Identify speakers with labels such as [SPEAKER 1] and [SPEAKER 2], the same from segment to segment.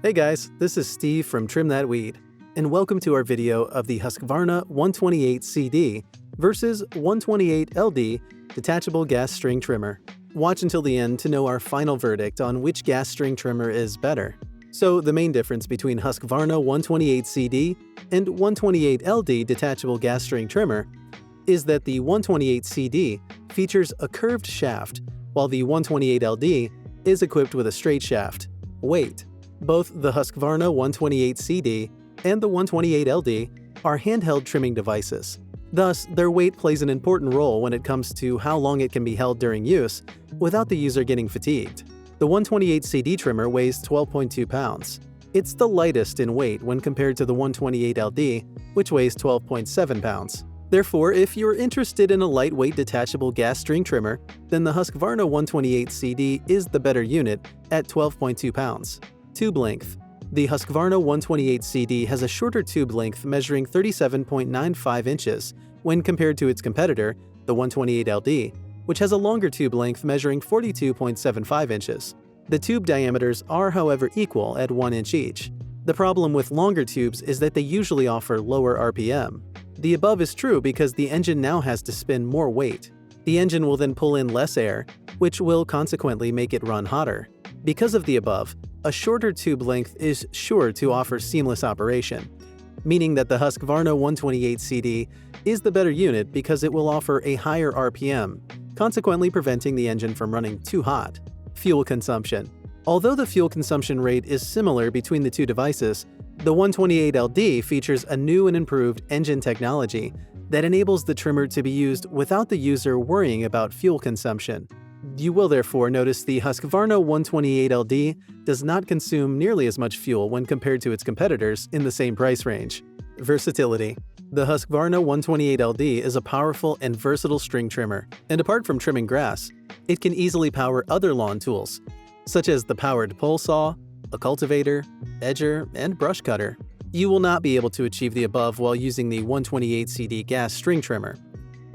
[SPEAKER 1] Hey guys, this is Steve from Trim That Weed, and welcome to our video of the Husqvarna 128CD versus 128LD Detachable Gas String Trimmer. Watch until the end to know our final verdict on which gas string trimmer is better. So the main difference between Husqvarna 128CD and 128LD Detachable Gas String Trimmer is that the 128CD features a curved shaft, while the 128LD is equipped with a straight shaft. Weight. Both the Husqvarna 128CD and the 128LD are handheld trimming devices. Thus, their weight plays an important role when it comes to how long it can be held during use without the user getting fatigued. The 128CD trimmer weighs 12.2 pounds. It's the lightest in weight when compared to the 128LD, which weighs 12.7 pounds. Therefore, if you're interested in a lightweight detachable gas string trimmer, then the Husqvarna 128CD is the better unit at 12.2 pounds. Tube length. The Husqvarna 128CD has a shorter tube length measuring 37.95 inches when compared to its competitor, the 128LD, which has a longer tube length measuring 42.75 inches. The tube diameters are, however, equal at 1 inch each. The problem with longer tubes is that they usually offer lower RPM. The above is true because the engine now has to spin more weight. The engine will then pull in less air, which will consequently make it run hotter. Because of the above, a shorter tube length is sure to offer seamless operation, meaning that the Husqvarna 128CD is the better unit because it will offer a higher RPM, consequently preventing the engine from running too hot. Fuel consumption. Although the fuel consumption rate is similar between the two devices, the 128LD features a new and improved engine technology that enables the trimmer to be used without the user worrying about fuel consumption. You will therefore notice the Husqvarna 128LD does not consume nearly as much fuel when compared to its competitors in the same price range. Versatility. The Husqvarna 128LD is a powerful and versatile string trimmer, and apart from trimming grass, it can easily power other lawn tools, such as the powered pole saw, a cultivator, edger, and brush cutter. You will not be able to achieve the above while using the 128CD gas string trimmer.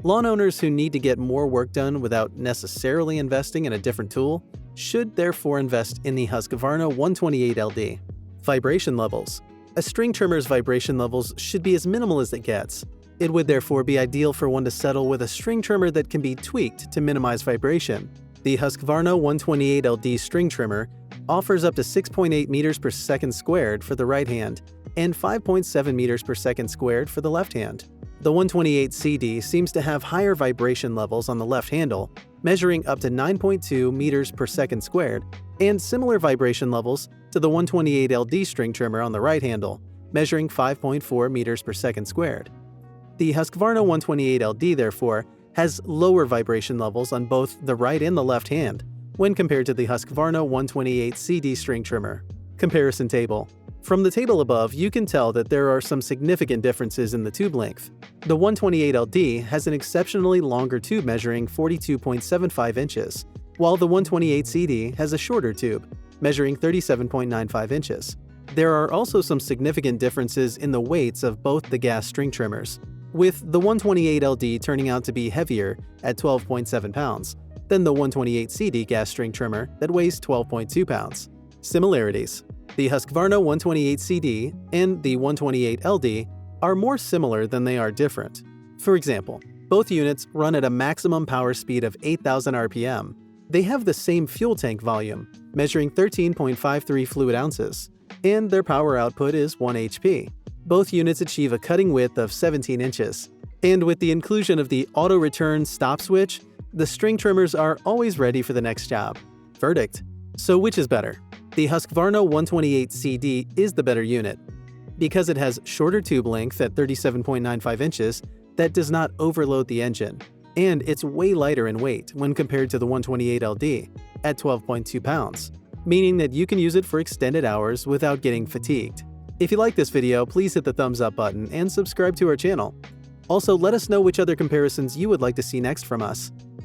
[SPEAKER 1] Lawn owners who need to get more work done without necessarily investing in a different tool should therefore invest in the Husqvarna 128LD. Vibration levels. A string trimmer's vibration levels should be as minimal as it gets. It would therefore be ideal for one to settle with a string trimmer that can be tweaked to minimize vibration. The Husqvarna 128LD string trimmer offers up to 6.8 meters per second squared for the right hand and 5.7 meters per second squared for the left hand. The 128CD seems to have higher vibration levels on the left handle, measuring up to 9.2 meters per second squared, and similar vibration levels to the 128LD string trimmer on the right handle, measuring 5.4 meters per second squared. The Husqvarna 128LD, therefore, has lower vibration levels on both the right and the left hand when compared to the Husqvarna 128CD string trimmer. Comparison table. From the table above, you can tell that there are some significant differences in the tube length. The 128LD has an exceptionally longer tube measuring 42.75 inches, while the 128CD has a shorter tube, measuring 37.95 inches. There are also some significant differences in the weights of both the gas string trimmers, with the 128LD turning out to be heavier at 12.7 pounds than the 128CD gas string trimmer that weighs 12.2 pounds. Similarities. The Husqvarna 128CD and the 128LD are more similar than they are different. For example, both units run at a maximum power speed of 8,000 RPM. They have the same fuel tank volume, measuring 13.53 fluid ounces, and their power output is 1 HP. Both units achieve a cutting width of 17 inches. And with the inclusion of the auto-return stop switch, the string trimmers are always ready for the next job. Verdict. So which is better? The Husqvarna 128CD is the better unit because it has shorter tube length at 37.95 inches that does not overload the engine, and it's way lighter in weight when compared to the 128LD at 12.2 pounds, meaning that you can use it for extended hours without getting fatigued. If you like this video, please hit the thumbs up button and subscribe to our channel. Also, let us know which other comparisons you would like to see next from us.